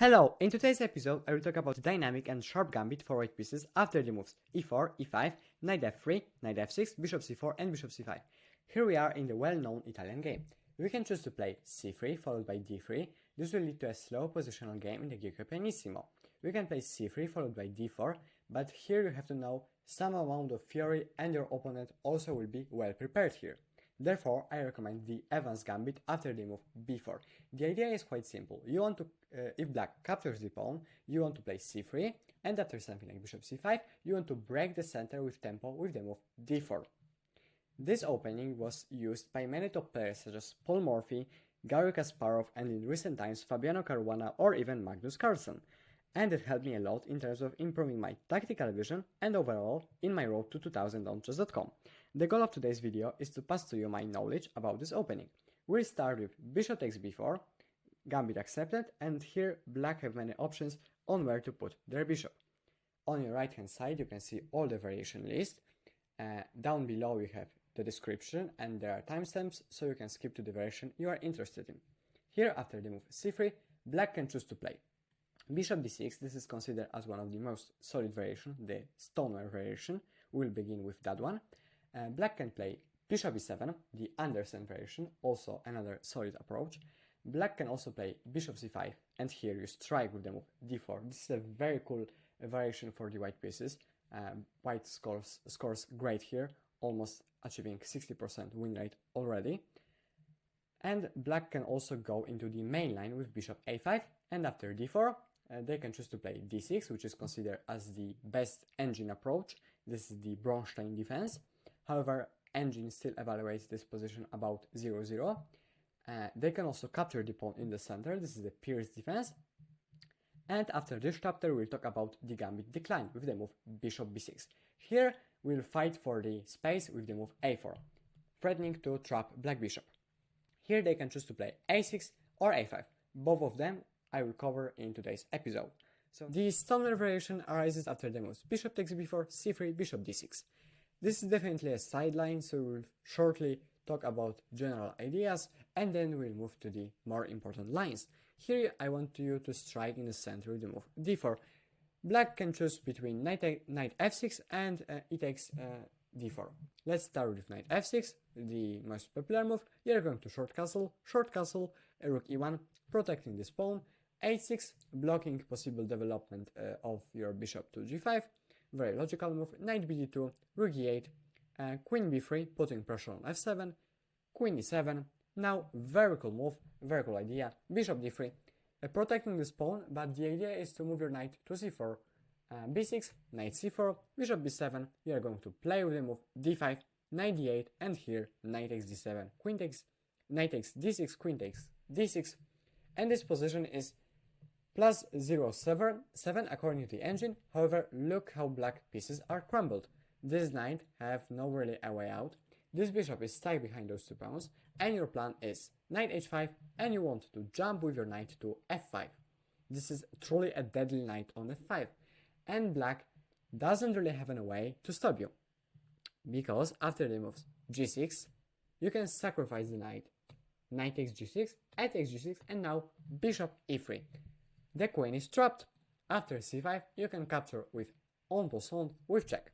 Hello, in today's episode I will talk about the dynamic and sharp gambit for white pieces after the moves e4, e5, knight f3, knight f6, bishop c4 and bishop c5. Here we are in the well-known Italian game. We can choose to play c3 followed by d3. This will lead to a slow positional game in the Gioco Pianissimo. We can play c3 followed by d4, but here you have to know some amount of fury and your opponent also will be well prepared here. Therefore, I recommend the Evans Gambit after the move b4. The idea is quite simple. You want to, if black captures the pawn, you want to play c3, and after something like bishop c5, you want to break the center with tempo with the move d4. This opening was used by many top players such as Paul Morphy, Garry Kasparov, and in recent times Fabiano Caruana or even Magnus Carlsen, and it helped me a lot in terms of improving my tactical vision and overall in my road to 2000 on chess.com. The goal of today's video is to pass to you my knowledge about this opening. We'll start with bishop takes b4, gambit accepted, and here black have many options on where to put their bishop. On your right hand side you can see all the variation list. Down below you have the description and there are timestamps so you can skip to the variation you are interested in. Here after the move c3, black can choose to play bishop d6. This is considered as one of the most solid variation, the Ware variation. We'll begin with that one. Black can play bishop e7, the Anderssen Variation, also another solid approach. Black can also play bishop c5, and here you strike with the move d4. This is a very cool variation for the white pieces. White scores great here, almost achieving 60% win rate already. And black can also go into the main line with bishop a5, and after d4, they can choose to play d6, which is considered as the best engine approach. This is the Bronstein Defence. However, engine still evaluates this position about 0-0. They can also capture the pawn in the center. This is the Pierce defense. And after this chapter, we'll talk about the Gambit Declined with the move bishop b6. Here, we'll fight for the space with the move a4, threatening to trap black bishop. Here they can choose to play a6 or a5. Both of them I will cover in today's episode. So the Ware variation arises after the moves bishop takes b4, c3, bishop d6. This is definitely a sideline, so we'll shortly talk about general ideas and then we'll move to the more important lines. Here I want you to strike in the center with the move d4. Black can choose between knight f6 and e takes d4. Let's start with knight f6, the most popular move. You're going to short castle, rook e1, protecting this pawn, h6, blocking possible development of your bishop to g5. Very logical move. Knight bd2, rook e8, queen b3, putting pressure on f7, queen e7. Now, very cool move, very cool idea. Bishop d3, protecting this pawn, but the idea is to move your knight to c4. b6, knight c4, bishop b7. You are going to play with the move d5, knight d8, and here knight takes d7, queen takes, knight takes d6, queen takes d6. And this position is plus 0.7 according to the engine. However, look how black pieces are crumbled. This knight have no really a way out. This bishop is stuck behind those two pawns, and your plan is knight h5, and you want to jump with your knight to f5. This is truly a deadly knight on f5, and black doesn't really have a way to stop you, because after the moves g6, you can sacrifice the knight. Knight takes g6, I takes g6, and now bishop e3. The queen is trapped. After c5, you can capture with en passant with check.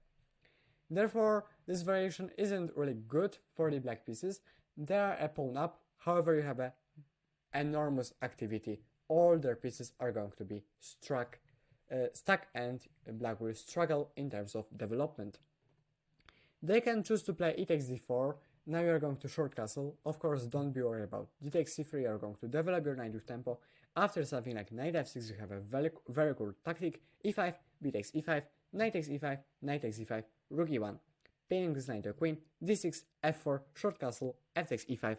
Therefore, this variation isn't really good for the black pieces. They are a pawn up, however you have an enormous activity. All their pieces are going to be stuck and black will struggle in terms of development. They can choose to play e takes d4. Now you are going to short castle. Of course, don't be worried about d takes c3. You are going to develop your knight with tempo. After something like knight f6, you have a very cool tactic. e5, b takes e5, knight takes e5, knight takes e5, rook e1, pinning this knight to a queen, d6, f4, short castle, f takes e5.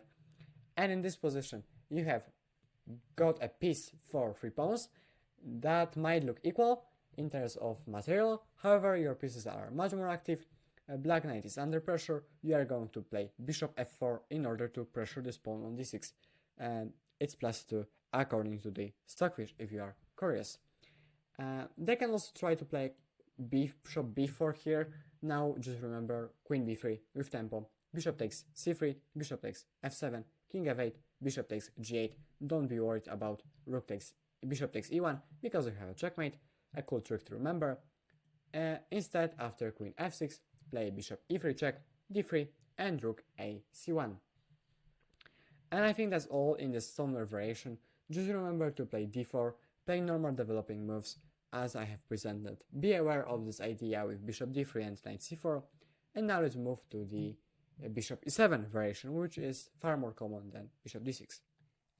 And in this position, you have got a piece for 3 pawns that might look equal in terms of material. However, your pieces are much more active. Black knight is under pressure. You are going to play bishop f4 in order to pressure this pawn on d6. And it's +2 according to the stockfish if you are curious. They can also try to play bishop b4 here. Now just remember queen b3 with tempo. Bishop takes c3, bishop takes f7, king f8, bishop takes g8. Don't be worried about rook takes bishop takes e1 because you have a checkmate, a cool trick to remember. Instead, after queen f6, play bishop e3 check, d3, and rook a c1. And I think that's all in the Stoner variation. Just remember to play d4, play normal developing moves as I have presented. Be aware of this idea with bishop d3 and knight c4. And now let's move to the bishop e7 variation, which is far more common than bishop d6.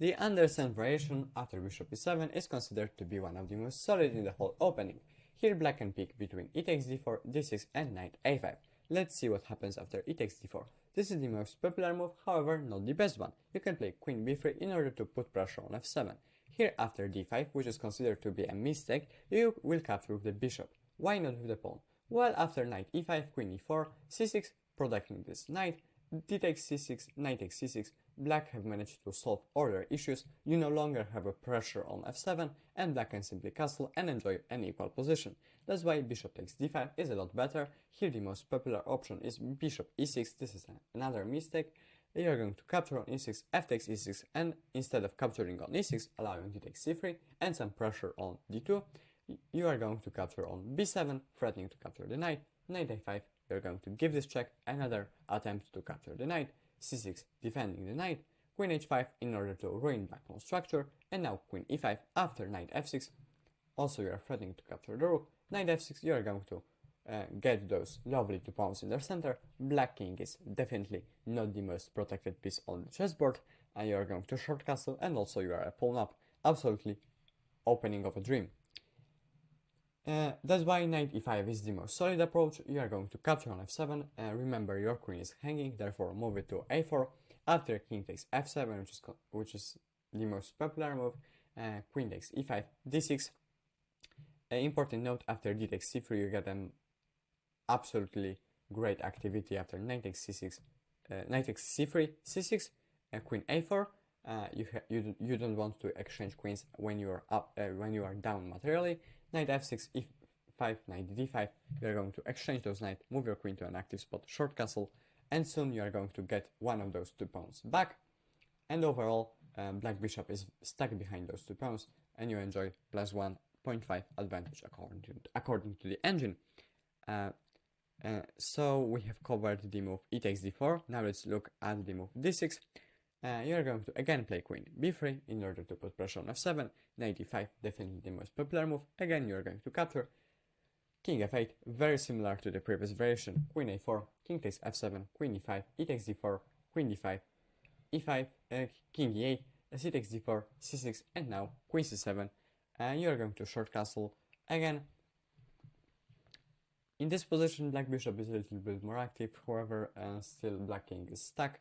The Anderssen variation after bishop e7 is considered to be one of the most solid in the whole opening. Here black can pick between e takes d4, d6 and knight a5. Let's see what happens after e takes d4. This is the most popular move, however not the best one. You can play queen b3 in order to put pressure on f7. Here after d5, which is considered to be a mistake, you will capture with the bishop. Why not with the pawn? Well, after knight e5, queen e4, c6, protecting this knight, d takes c6, knight takes c6, black have managed to solve all their issues, you no longer have a pressure on f7, and black can simply castle and enjoy an equal position. That's why bishop takes d5 is a lot better. Here the most popular option is bishop e6, this is another mistake. You are going to capture on e6, f takes e6, and instead of capturing on e6, allowing d takes c3, and some pressure on d2, you are going to capture on b7, threatening to capture the knight, knight a5, you're going to give this check, another attempt to capture the knight, c6 defending the knight, queen h5 in order to ruin black pawn structure, and now queen e5 after knight f6, also you are threatening to capture the rook, knight f6 you are going to get those lovely 2 pawns in their center. Black king is definitely not the most protected piece on the chessboard, and you are going to short castle, and also you are a pawn up, absolutely opening of a dream. That's why knight e5 is the most solid approach. You are going to capture on f7, remember your queen is hanging, therefore move it to a4, after king takes f7, which is the most popular move, queen takes e5, d6, important note, after d takes c3 you get an absolutely great activity after knight takes c6, knight takes c3, c6, queen a4, you don't want to exchange queens when you are up, when you are down materially. Knight f6, e5, knight d5, you are going to exchange those knights, move your queen to an active spot, short castle, and soon you are going to get one of those 2 pawns back. And overall, black bishop is stuck behind those 2 pawns, and you enjoy plus 1.5 advantage according to the engine. So we have covered the move e takes d4. Now let's look at the move d6. You are going to again play queen b3 in order to put pressure on f7, knight e5, definitely the most popular move, again you are going to capture, king f8, very similar to the previous variation, queen a4, king takes f7, queen e5, e takes d4, queen d5, e5, king e8, c takes d4, c6, and now queen c7, you are going to short castle, again, in this position black bishop is a little bit more active, however still black king is stuck,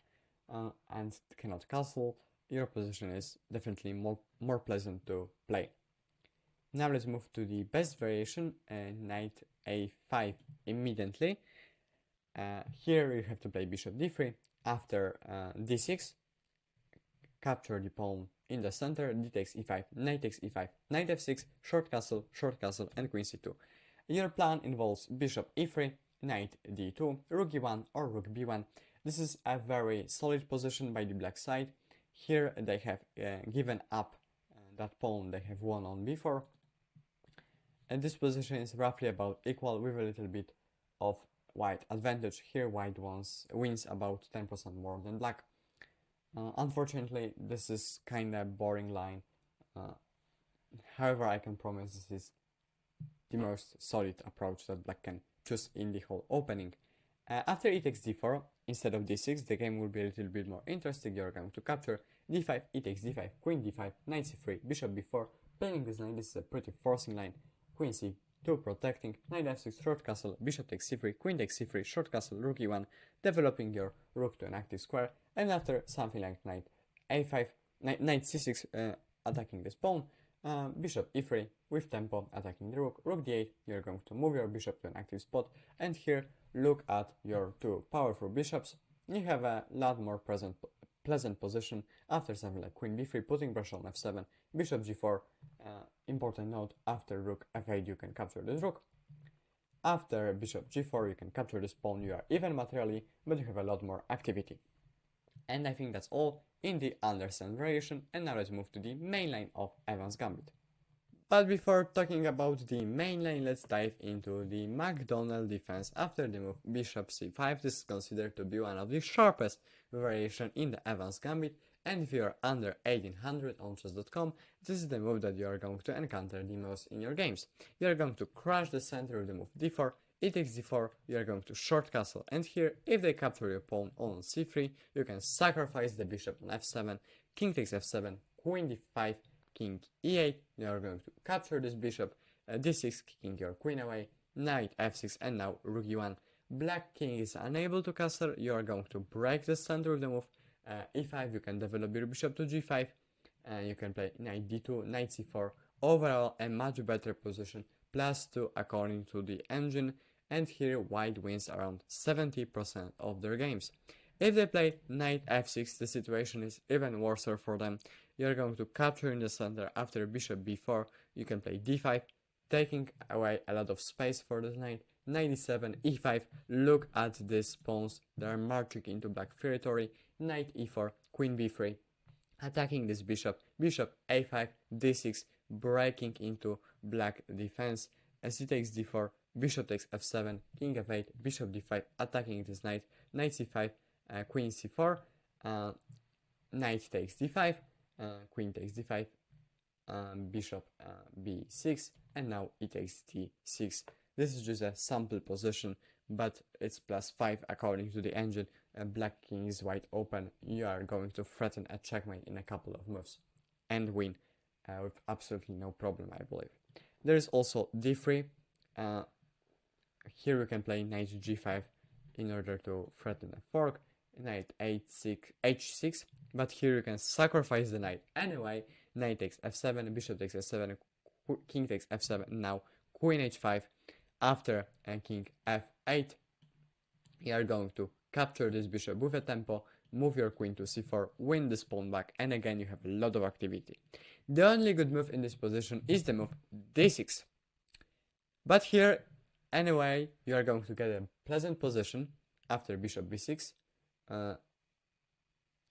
and cannot castle. Your position is definitely more pleasant to play. Now let's move to the best variation, knight a5 immediately. Here you have to play bishop d3, after d6, capture the pawn in the center, d takes e5, knight takes e5, knight f6, short castle, and queen c2. Your plan involves bishop e3, knight d2, rook e1 or rook b1. This is a very solid position by the black side. Here they have given up that pawn they have won on before. And this position is roughly about equal with a little bit of white advantage. Here white wins about 10% more than black. Unfortunately, this is kind of boring line. However, I can promise this is the most solid approach that black can choose in the whole opening. After e takes d4, instead of d6, the game will be a little bit more interesting. You're going to capture d5, e takes d5, queen d5, knight c3, bishop b4. Playing this line, this is a pretty forcing line. Queen c2 protecting, knight f6, short castle, bishop takes c3, queen takes c3, short castle, rook e1, developing your rook to an active square. And after something like knight a5, knight c6 attacking this pawn, bishop e3 with tempo attacking the rook, rook d8, you're going to move your bishop to an active spot, and here look at your 2 powerful bishops. You have a lot more pleasant position after something like queen b3, putting pressure on f7, bishop g4, important note, after rook f8 you can capture this rook. After bishop g4 you can capture this pawn, you are even materially, but you have a lot more activity. And I think that's all in the Anderssen variation, and now let's move to the main line of Evans Gambit. But before talking about the main line, let's dive into the McDonnell defense after the move bishop c5. This is considered to be one of the sharpest variation in the Evans Gambit, and if you are under 1800 on chess.com, this is the move that you are going to encounter the most in your games. You are going to crush the center with the move d4, e takes d4, you are going to short castle, and here, if they capture your pawn on c3, you can sacrifice the bishop on f7, king takes f7, queen d5, king e8, you are going to capture this bishop, d6, kicking your queen away, knight f6, and now rook e1. Black king is unable to castle, you are going to break the center with the move e5, you can develop your bishop to g5, and you can play knight d2, knight c4, overall a much better position, +2 according to the engine, and here white wins around 70% of their games. If they play knight f6, the situation is even worse for them. You're going to capture in the center after bishop b4, you can play d5, taking away a lot of space for the knight, knight e7, e5, look at these pawns, they are marching into black territory, knight e4, queen b3, attacking this bishop, bishop a5, d6, breaking into black defense, as he takes d4, bishop takes f7, king f8, bishop d5, attacking this knight, knight c5, queen c4, knight takes d5, queen takes d5, bishop b6, and now e takes d6. This is just a sample position, but it's +5 according to the engine. Black king is wide open. You are going to threaten a checkmate in a couple of moves and win with absolutely no problem, I believe. There is also d3. Here you can play knight g5 in order to threaten a fork, knight h6, but here you can sacrifice the knight anyway. Knight takes f7, bishop takes f7, king takes f7, now queen h5. After king f8, you are going to capture this bishop with a tempo, move your queen to c4, win this pawn back, and again you have a lot of activity. The only good move in this position is the move d6. But here, anyway, you are going to get a pleasant position after bishop b6.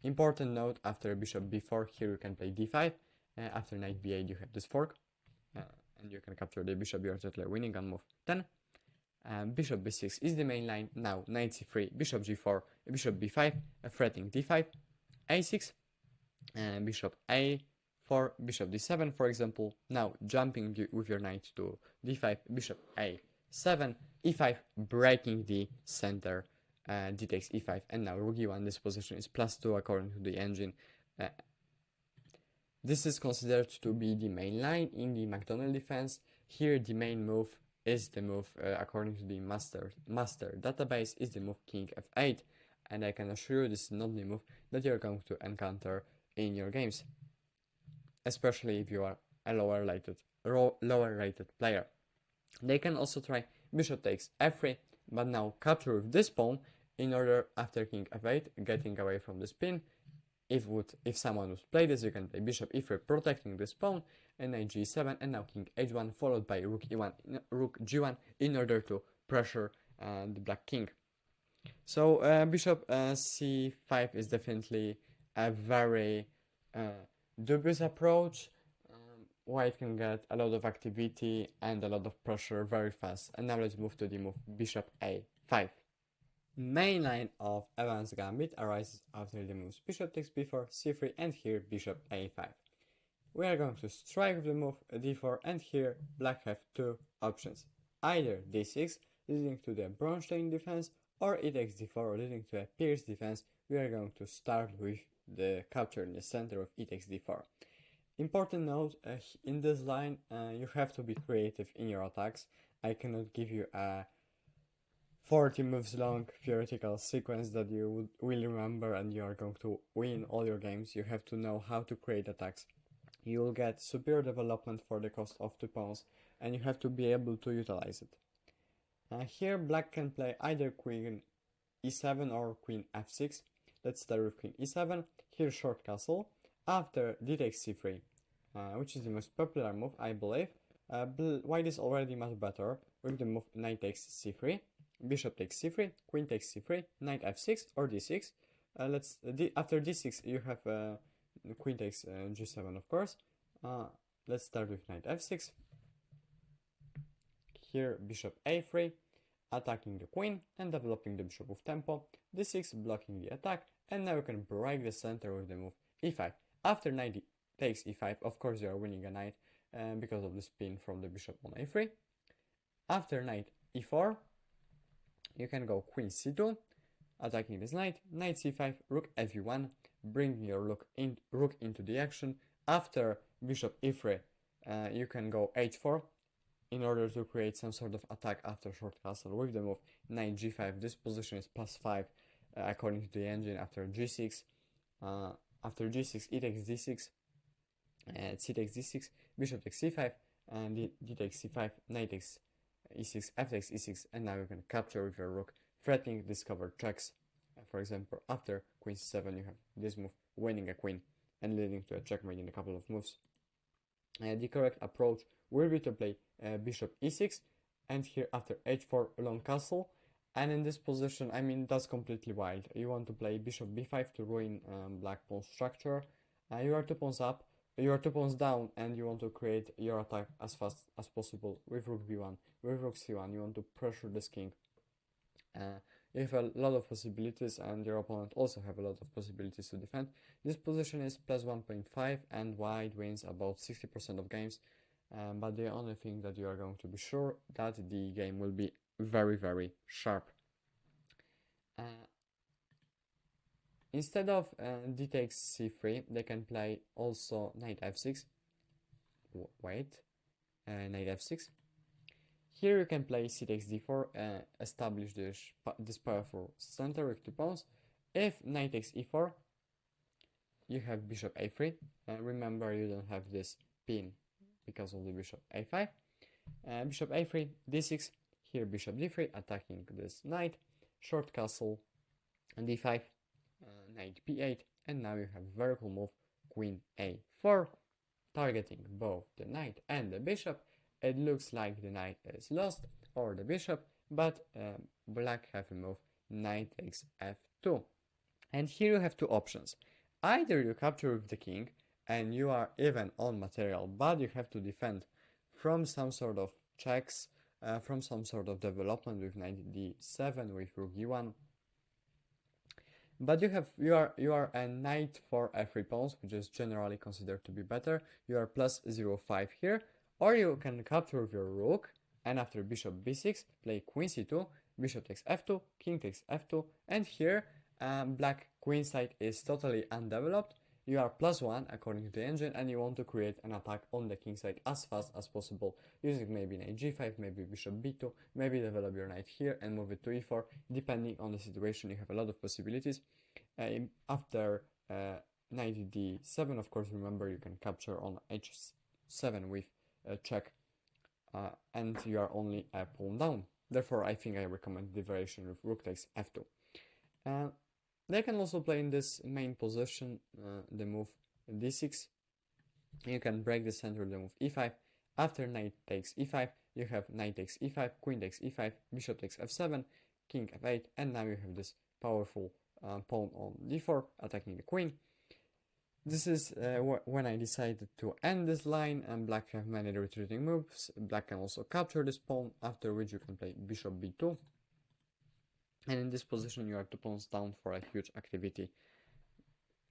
Important note, after bishop b4, here you can play d5. After knight b8, you have this fork. And you can capture the bishop, you are totally winning on move 10. Bishop b6 is the main line. Now knight c3, bishop g4, bishop b5, threatening d5, a6, bishop a4, bishop d7 for example. Now jumping with your knight to d5, bishop a7, e5, breaking the center, d takes e5, and now rook e1. This position is +2 according to the engine. This is considered to be the main line in the McDonnell defense. Here the main move is the move, according to the master database, is the move king f8, and I can assure you this is not the move that you're going to encounter in your games, especially if you are a lower rated player. They can also try bishop takes f3, but now capture with this pawn in order, after king f8, getting away from the spin. If someone would play this, you can play bishop e3, protecting this pawn, and knight g7, and now king h1, followed by rook e1, rook g1, in order to pressure the black king. So bishop c5 is definitely a very dubious approach. White can get a lot of activity and a lot of pressure very fast. And now let's move to the move bishop a5. Main line of Evans Gambit arises after the moves bishop takes b4, c3, and here bishop a5. We are going to strike with the move d4, and here black have two options, either d6 leading to the Bronstein Defence, or e takes d4 leading to a Pierce defense. We are going to start with the capture in the center of e takes d4. Important note, in this line you have to be creative in your attacks. I cannot give you a 40 moves long theoretical sequence that you will remember and you are going to win all your games. You have to know how to create attacks. You will get superior development for the cost of 2 pawns, and you have to be able to utilize it. Here black can play either queen e7 or queen f6. Let's start with queen e7. Here short castle. After d takes c3, which is the most popular move, I believe. White is already much better with the move knight takes c3. Bishop takes c3, queen takes c3, knight f6 or d6. After d6 you have queen takes g7, of course. let's start with knight f6. Here bishop a3, attacking the queen and developing the bishop with tempo, d6 blocking the attack, and now you can break the center with the move e5. After knight takes e5, of course you are winning a knight because of the spin from the bishop on a3. After knight e4, you can go queen c2, attacking this knight, knight c5, rook f1, bringing your rook into the action. After bishop e3, you can go h4 in order to create some sort of attack after short castle with the move knight g5. This position is +5 according to the engine. After g6, e takes d6, c takes d6, bishop takes c5, and d takes c5, knight takes e6, f takes e6, and now you can capture with your rook, threatening discovered checks. For example, after queen c7, you have this move, winning a queen and leading to a checkmate in a couple of moves. The correct approach will be to play bishop e6, and here after h4 long castle. And in this position, I mean, that's completely wild. You want to play bishop b5 to ruin black pawn structure. You are 2 pawns up, you are 2 pawns down, and you want to create your attack as fast as possible with rook b1, with rook c1. You want to pressure this king. You have a lot of possibilities, and your opponent also have a lot of possibilities to defend. This position is +1.5, and white wins about 60% of games. But the only thing that you are going to be sure that the game will be very, very sharp. Instead of d takes c3, they can play also knight f6. Knight f6. Here you can play c takes d4, establish this powerful center with 2 pawns. If knight takes e4, you have bishop a3. Remember, you don't have this pin because of the bishop a5. Bishop a3, d6, here bishop d3, attacking this knight, short castle, d5, knight b8, and now you have very cool move, queen a4, targeting both the knight and the bishop. It looks like the knight is lost, or the bishop, but black have a move, knight takes f2. And here you have 2 options. Either you capture with the king, and you are even on material, but you have to defend from some sort of checks, from some sort of development with knight d7, with rook e1. But you are a knight for f3 pawns, which is generally considered to be better. You are +0.5 here, or you can capture with your rook, and after bishop b6, play queen c2, bishop takes f2, king takes f2, and here black queen side is totally undeveloped. You are +1 according to the engine, and you want to create an attack on the king side as fast as possible, using maybe knight g5, maybe bishop b2, maybe develop your knight here and move it to e4. Depending on the situation, you have a lot of possibilities. After knight d7, of course, remember you can capture on h7 with a check, and you are only a pawn down. Therefore, I think I recommend the variation with rook takes f2. They can also play in this main position the move d6. You can break the center with the move e5. After knight takes e5, you have knight takes e5, queen takes e5, bishop takes f7, king f8, and now you have this powerful pawn on d4 attacking the queen. This is when I decided to end this line, and black have many retreating moves. Black can also capture this pawn, after which you can play bishop b2. And in this position you are 2 pawns down for a huge activity.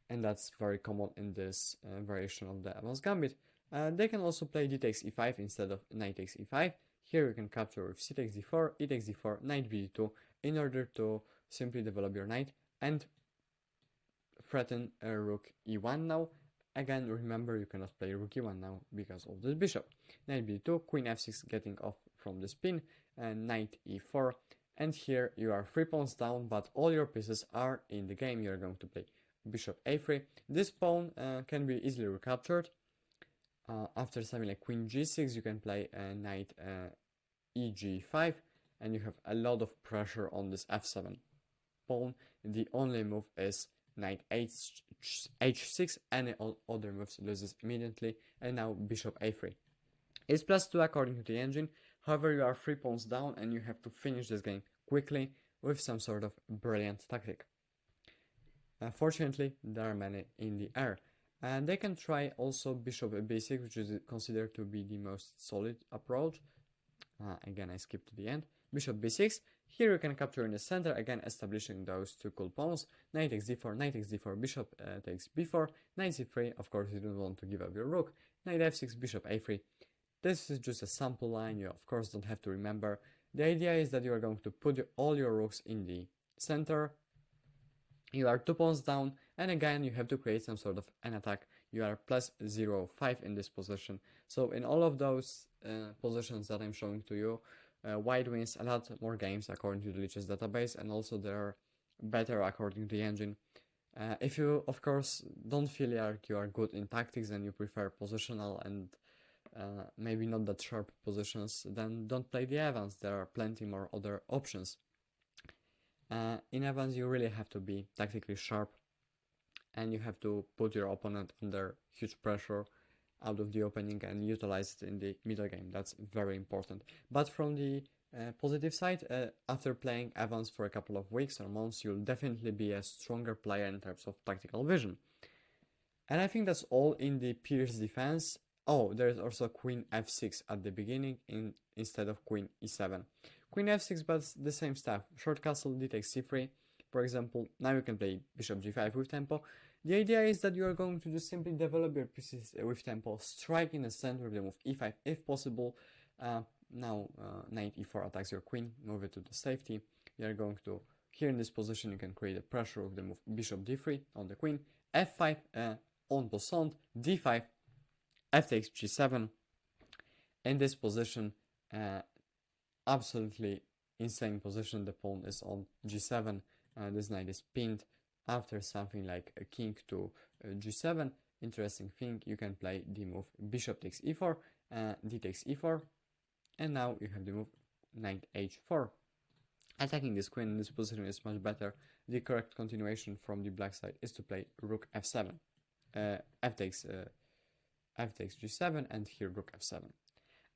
And that's very common in this variation of the Evans Gambit. They can also play d takes e5 instead of knight takes e5. Here you can capture with c takes d4, e takes d4, knight b2 in order to simply develop your knight and threaten rook e1 now. Again, remember you cannot play rook e1 now because of this bishop. Knight b2, queen f6 getting off from the spin, and knight e4. And here you are 3 pawns down, but all your pieces are in the game. You're going to play bishop a3. This pawn can be easily recaptured. After something like queen g6, you can play knight eg5, and you have a lot of pressure on this f7 pawn. The only move is knight h6, any other moves loses immediately, and now bishop a3. It's +2 according to the engine. However, you are 3 pawns down, and you have to finish this game quickly with some sort of brilliant tactic. Fortunately, there are many in the air. And they can try also bishop b6, which is considered to be the most solid approach. Again, I skipped to the end. Bishop b6. Here you can capture in the center, again establishing those two cool pawns. Knight takes d4, knight takes d4, bishop takes b4, knight c3. Of course, you don't want to give up your rook. Knight f6, bishop a3. This is just a sample line. You of course don't have to remember. The idea is that you are going to put all your rooks in the center. You are 2 pawns down, and again you have to create some sort of an attack. You are plus 0.5 in this position. So in all of those positions that I'm showing to you, white wins a lot more games according to the Lichess database, and also they're better according to the engine. If you of course don't feel like you are good in tactics and you prefer positional and maybe not that sharp positions, then don't play the Evans. There are plenty more other options. In Evans you really have to be tactically sharp, and you have to put your opponent under huge pressure out of the opening and utilize it in the middle game. That's very important. But from the positive side, after playing Evans for a couple of weeks or months, you'll definitely be a stronger player in terms of tactical vision. And I think that's all in the Pierce defense. Oh, there's also queen f6 at the beginning instead of queen e7. Queen f6, but the same stuff. Short castle, d takes c3. For example, now you can play bishop g5 with tempo. The idea is that you are going to just simply develop your pieces with tempo, strike in the center of the move e5 if possible. Now knight e4 attacks your queen, move it to the safety. You are going to, here in this position, you can create a pressure with the move bishop d3 on the queen, f5 en passant, d5, f takes g7. In this position, absolutely insane position. The pawn is on g7. This knight is pinned. After something like a king to g7, interesting thing, you can play the move bishop takes e4, d takes e4, and now you have the move knight h4. Attacking this queen in this position is much better. The correct continuation from the black side is to play rook f7, f takes g7, and here rook f7.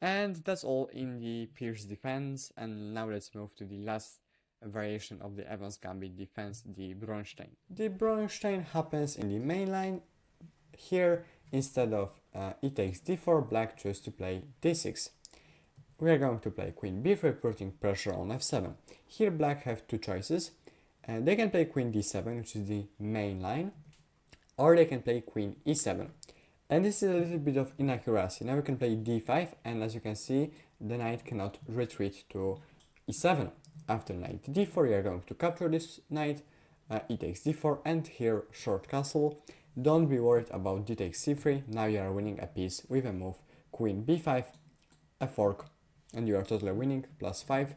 And that's all in the Pierce defense. And now let's move to the last variation of the Evans Gambit defense, the Bronstein. The Bronstein happens in the main line. Here, instead of e takes d4, black chooses to play d6. We are going to play queen b3, putting pressure on f7. Here black have two choices. They can play queen d7, which is the main line, or they can play queen e7. And this is a little bit of inaccuracy. Now we can play d5, and as you can see, the knight cannot retreat to e7. After knight d4, you are going to capture this knight, e takes d4, and here short castle. Don't be worried about d takes c3. Now you are winning a piece with a move queen b5, a fork, and you are totally winning, +5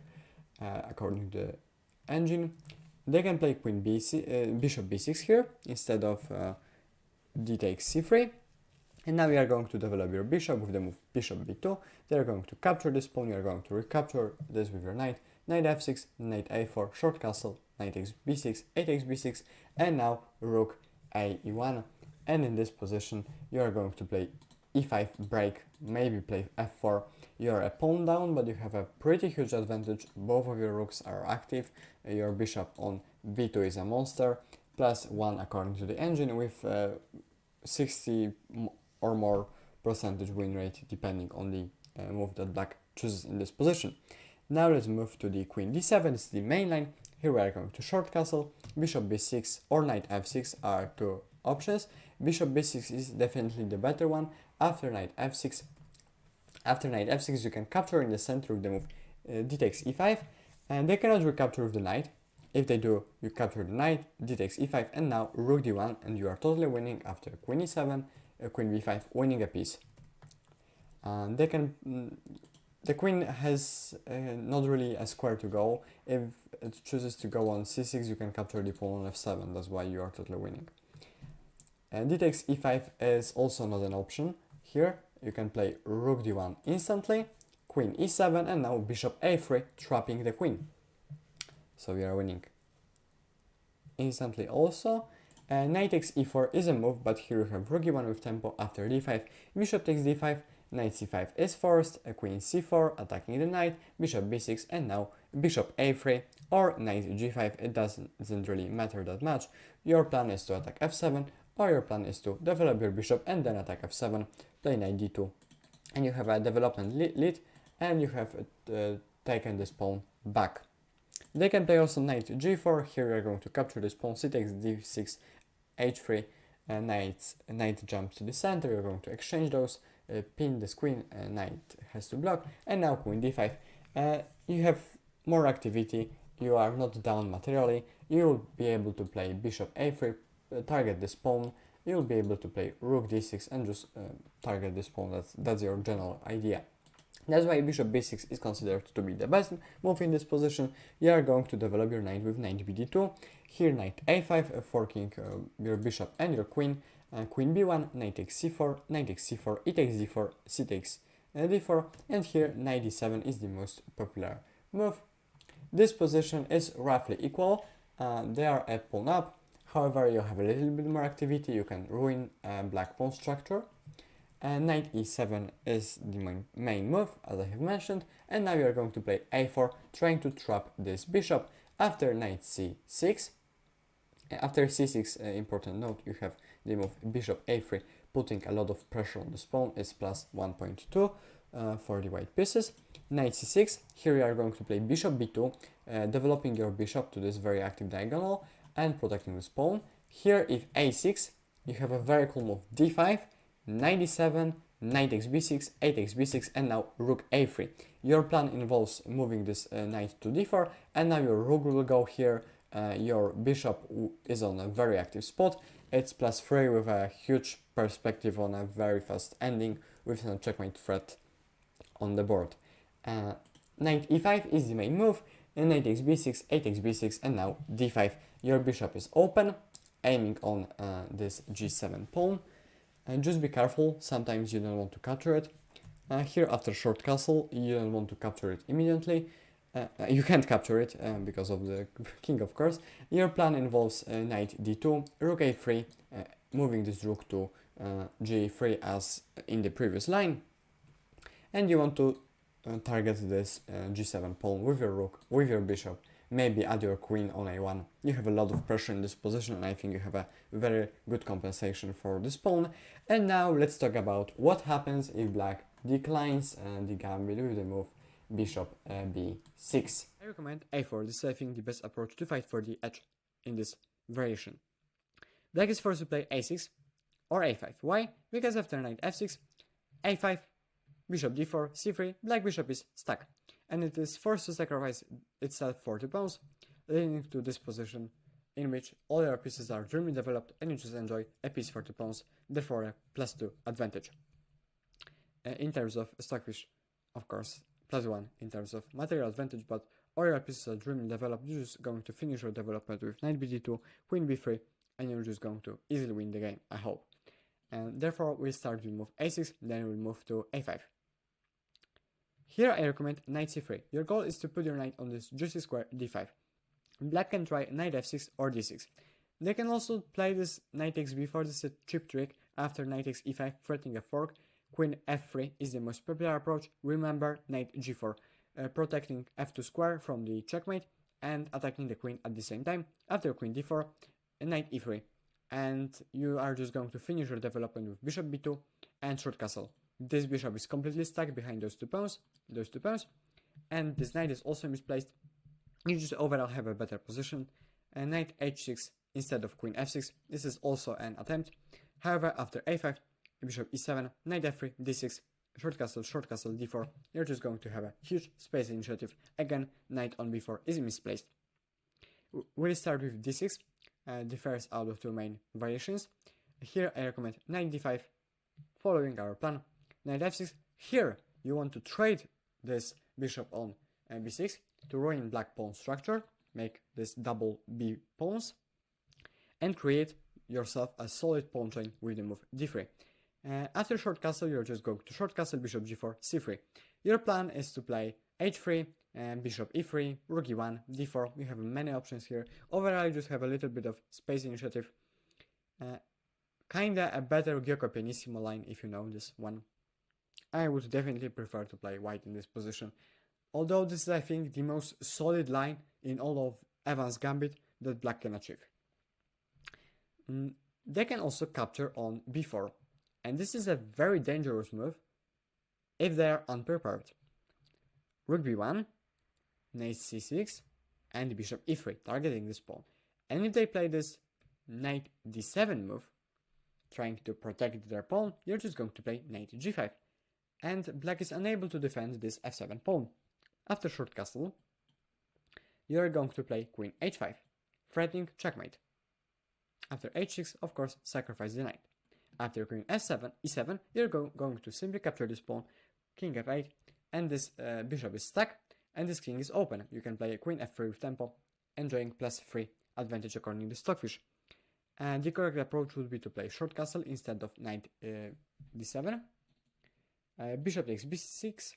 according to the engine. They can play queen bishop b6 here instead of d takes c3. And now you are going to develop your bishop with the move bishop b2. They are going to capture this pawn. You are going to recapture this with your knight. Knight f6, knight a4, short castle, knight takes b6, a takes b6, and now rook a e1. And in this position, you are going to play e5 break, maybe play f4. You are a pawn down, but you have a pretty huge advantage. Both of your rooks are active. Your bishop on b2 is a monster, +1 according to the engine, with 60 or more percentage win rate depending on the move that black chooses in this position. Now let's move to the queen d7. This is the main line. Here we are going to short castle. Bishop b6 or knight f6 are two options. Bishop b6 is definitely the better one. After knight f6, you can capture in the center with the move d takes e5, and they cannot recapture with the knight. If they do, you capture the knight, d takes e5, and now rook d1, and you are totally winning after queen e7, queen b5, winning a piece. The queen has not really a square to go. If it chooses to go on c6, you can capture the pawn on f7. That's why you are totally winning. D takes e5 is also not an option. Here you can play rook d1 instantly, queen e7, and now bishop a3, trapping the queen. So we are winning instantly also. Knight takes e4 is a move, but here you have rook e1 with tempo. After d5, bishop takes d5, knight c5 is forced, queen c4 attacking the knight, bishop b6, and now bishop a3 or knight g5. It doesn't really matter that much. Your plan is to attack f7 or your plan is to develop your bishop and then attack f7, play knight d2, and you have a development lead, and you have taken this pawn back. They can play also knight g4. Here we are going to capture this pawn, c takes d6, h3, knight jumps to the center. You're going to exchange those, pin this queen, knight has to block, and now queen d5. You have more activity, you are not down materially, you will be able to play bishop a3, target this pawn, you'll be able to play rook d6 and just target this pawn. That's your general idea. That's why bishop b6 is considered to be the best move in this position. You are going to develop your knight with knight bd2, here knight a5, forking your bishop and your queen, queen b1, knight takes c4, knight takes c4, e takes d4, c takes d4, and here knight d7 is the most popular move. This position is roughly equal, they are a pawn up, however you have a little bit more activity, you can ruin black pawn structure. Knight e7 is the main move, as I have mentioned, and now we are going to play a4, trying to trap this bishop. After knight c6, after c6, important note, you have the move bishop a3, putting a lot of pressure on this pawn, is plus 1.2 for the white pieces. Knight c6, here we are going to play bishop b2, developing your bishop to this very active diagonal and protecting this pawn. Here, if a6, you have a very cool move d5, knight d7, knight takes b6, a takes b6, and now rook a3. Your plan involves moving this knight to d4, and now your rook will go here. Your bishop is on a very active spot. It's +3 with a huge perspective on a very fast ending with a checkmate threat on the board. Knight e5 is the main move, and knight takes b6, a takes b6, and now d5. Your bishop is open, aiming on this g7 pawn. And just be careful, sometimes you don't want to capture it. Here after short castle, you don't want to capture it immediately. You can't capture it because of the king, of course. Your plan involves knight d2, rook a3, moving this rook to g3 as in the previous line. And you want to target this g7 pawn with your rook, with your bishop, maybe add your queen on a1. You have a lot of pressure in this position, and I think you have a very good compensation for this pawn. And now let's talk about what happens if black declines the gambit with the move bishop b6. I recommend a4. This is, I think, the best approach to fight for the edge in this variation. Black is forced to play a6 or a5. Why? Because after knight f6, a5, bishop d4, c3, black bishop is stuck, and it is forced to sacrifice itself for the pawns, leading to this position in which all your pieces are dreamily developed and you just enjoy a piece for the pawns, therefore a +2 advantage. In terms of stockfish, of course, +1 in terms of material advantage, but all your pieces are dreamily developed. You're just going to finish your development with knight bd2, queen b3, and you're just going to easily win the game, I hope. And therefore we'll start with move a6, then we'll move to a5. Here I recommend knight c3. Your goal is to put your knight on this juicy square d5. Black can try knight f6 or d6. They can also play this knight takes b4. This is a cheap trick. After knight takes e5, threatening a fork, queen f3 is the most popular approach. Remember knight g4, protecting f2 square from the checkmate and attacking the queen at the same time. After queen d4, knight e3, and you are just going to finish your development with bishop b2 and short castle. This bishop is completely stuck behind those two pawns, and this knight is also misplaced. You just overall have a better position. Knight h6 instead of queen f6. This is also an attempt. However, after a5, bishop e7, knight f3, d6, short castle, d4, you're just going to have a huge space initiative. Again, knight on b4 is misplaced. We'll start with d6, the first out of two main variations. Here I recommend knight d5, following our plan. Knight f6, here you want to trade this bishop on b6 to ruin black pawn structure, make this double b pawns, and create yourself a solid pawn chain with the move d3. After short castle, you're just going to short castle, bishop g4, c3. Your plan is to play h3, bishop e3, rook e1, d4. You have many options here. Overall, you just have a little bit of space initiative. Kinda a better Gyoko Pianissimo line if you know this one. I would definitely prefer to play white in this position, although this is, I think, the most solid line in all of Evans Gambit that black can achieve. they can also capture on b4, and this is a very dangerous move if they are unprepared. Rook b1, knight c6, and bishop e3, targeting this pawn. And if they play this knight d7 move, trying to protect their pawn, you're just going to play knight g5. And black is unable to defend this f7 pawn. After short castle, you're going to play queen h5, threatening checkmate. After h6, of course, sacrifice the knight. After queen f7, e7, you're going to simply capture this pawn, king f8, and this bishop is stuck, and this king is open. You can play a queen f3 with tempo, enjoying +3 advantage according to Stockfish. And the correct approach would be to play short castle instead of knight d7. Bishop takes b6,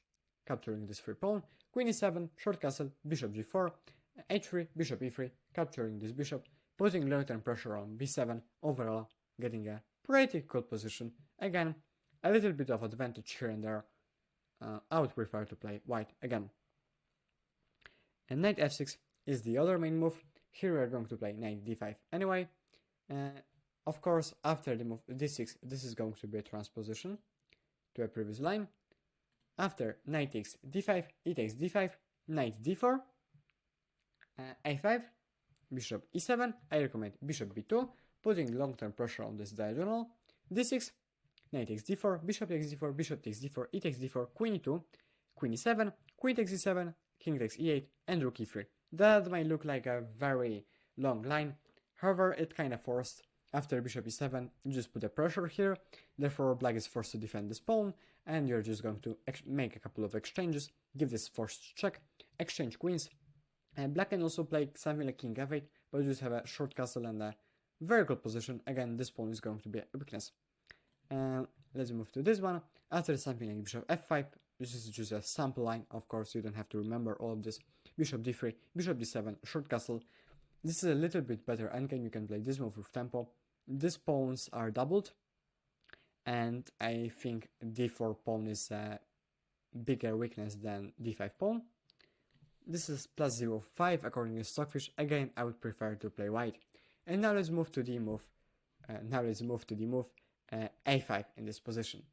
capturing this free pawn. Queen e7, short castle, bishop g4, h3, bishop e3, capturing this bishop, putting long-term pressure on b7, overall getting a pretty cool position. Again, a little bit of advantage here and there. I would prefer to play white again. And knight f6 is the other main move. Here we are going to play knight d5 anyway. Of course, after the move d6, this is going to be a transposition to a previous line. After knight takes d5, e takes d5, knight d4, a5, bishop e7, I recommend bishop b2, putting long-term pressure on this diagonal, d6, knight takes d4, bishop takes d4, bishop takes d4, e takes d4, queen e2, queen e7, queen takes e7, king takes e8, and rook e3. That might look like a very long line, however, it kinda forced. After bishop e7, you just put the pressure here, therefore black is forced to defend this pawn, and you're just going to make a couple of exchanges, give this forced check, exchange queens, and black can also play something like king f8, but you just have a short castle and a very good position. Again, this pawn is going to be a weakness. Let's move to this one. After something like bishop f5, this is just a sample line, of course you don't have to remember all of this. Bishop d3, bishop d7, short castle. This is a little bit better endgame, you can play this move with tempo. These pawns are doubled, and I think d4 pawn is a bigger weakness than d5 pawn. This is +0.5 according to Stockfish. Again, I would prefer to play white. And now let's move to the move. A5 in this position.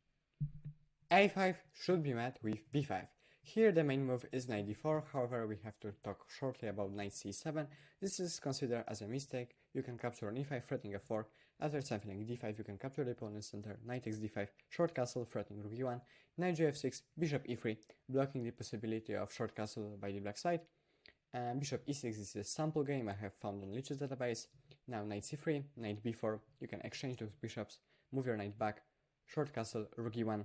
A5 should be met with b5. Here the main move is knight d4, however we have to talk shortly about knight c7. This is considered as a mistake. You can capture on e5, threatening f4. After something like d5, you can capture the opponent's center, knight takes d5, short castle, threatening rook e1, knight gf6, bishop e3, blocking the possibility of short castle by the black side. Bishop e6 is a sample game I have found on Lich's database. Now knight c3, knight b4, you can exchange those bishops, move your knight back, short castle, rook e1,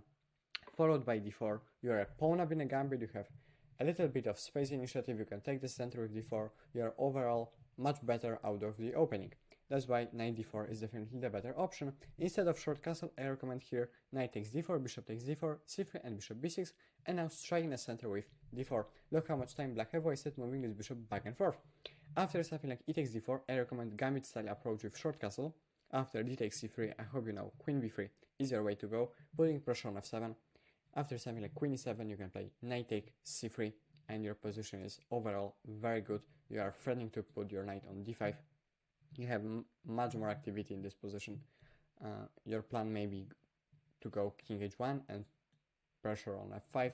followed by d4. You are a pawn up in a gambit, you have a little bit of space initiative, you can take the center with d4, you are overall much better out of the opening. That's why knight d4 is definitely the better option. Instead of short castle, I recommend here knight takes d4, bishop takes d4, c3 and bishop b6, and now striking the center with d4. Look how much time black have wasted moving this bishop back and forth. After something like e takes d4, I recommend gambit style approach with short castle. After d takes c3, I hope you know queen b3 is your way to go, putting pressure on f7. After something like queen e7, you can play knight take c3, and your position is overall very good. You are threatening to put your knight on d5. You have much more activity in this position. Your plan may be to go king h1 and pressure on f5,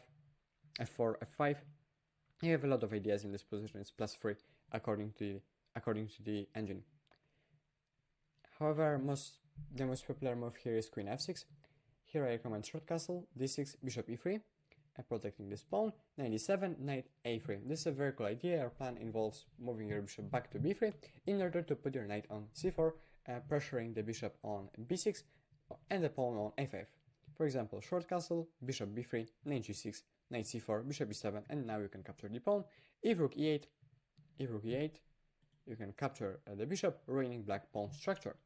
f4, f5. You have a lot of ideas in this position. It's +3 according to the engine. However, the most popular move here is queen f6. Here I recommend short castle, d6, bishop e3, and protecting this pawn, knight e7, knight a3. This is a very cool idea. Your plan involves moving your bishop back to b3 in order to put your knight on c4, pressuring the bishop on b6 and the pawn on a5. For example, short castle, bishop b3, knight g6, knight c4, bishop e7, and now you can capture the pawn. If rook e8, you can capture the bishop, ruining black pawn structure.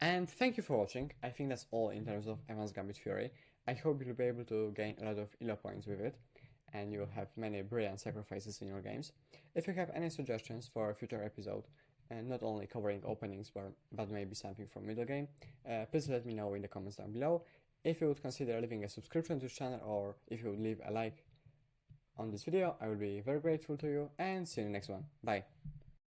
And thank you for watching. I think that's all in terms of Evans Gambit Theory. I hope you'll be able to gain a lot of elo points with it, and you'll have many brilliant sacrifices in your games. If you have any suggestions for a future episode, and not only covering openings but maybe something from middle game, please let me know in the comments down below. If you would consider leaving a subscription to this channel, or if you would leave a like on this video, I would be very grateful to you, and see you in the next one. Bye!